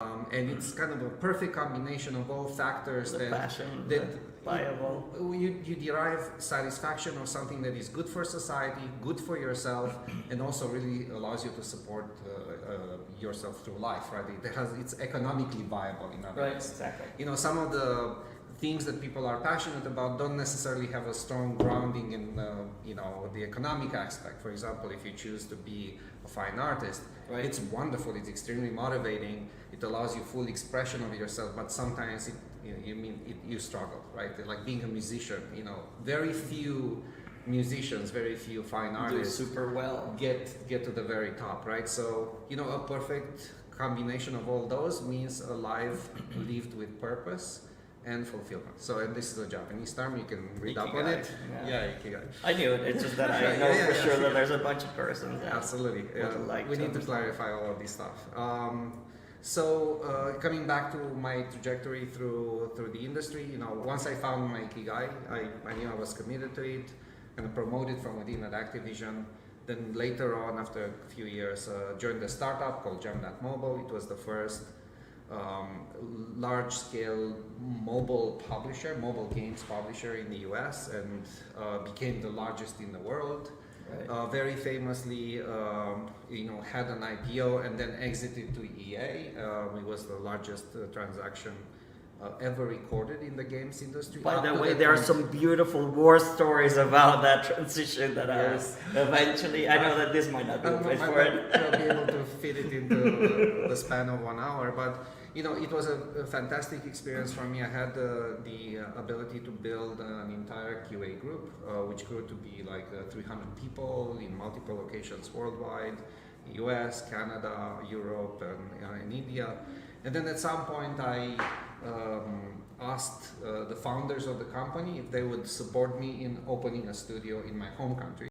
And it's kind of a perfect combination of all factors The that passion, that viable. you derive satisfaction of something that is good for society, good for yourself, and also really allows you to support yourself through life, right? It's economically viable in other Right, ways. exactly. You know, some of the things that people are passionate about don't necessarily have a strong grounding in the economic aspect. For example, if you choose to be a fine artist, Right. it's wonderful, it's extremely motivating, it allows you full expression of yourself, but sometimes you struggle, right? Like being a musician, very few musicians, very few fine Do artists super well. get to the very top, right? So a perfect combination of all those means a life lived with purpose and fulfillment. So, and this is a Japanese term, you can read up on Ikigai, it. yeah. Ikigai. I knew it. It's just that I Yeah, know yeah, for yeah, sure yeah. that there's a bunch of persons that Absolutely. would like We to need to understand. clarify all of this stuff. Coming back to my trajectory through the industry, once I found my Ikigai, I knew I was committed to it, and promoted from within at Activision. Then later on, after a few years, joined a startup called Jam.net Mobile. It was the first large-scale mobile games publisher in the US, and became the largest in the world. Right. Very famously, had an IPO and then exited to EA. It was the largest transaction ever recorded in the games industry. By Up the to way, that there are point. some beautiful war stories about that transition that Yes. eventually, I know that this might not be the place for it. I'll be able to fit it into the span of 1 hour, but it was a fantastic experience for me. I had the ability to build an entire QA group, which grew to be like 300 people in multiple locations worldwide, US, Canada, Europe, and India. And then at some point I asked the founders of the company if they would support me in opening a studio in my home country.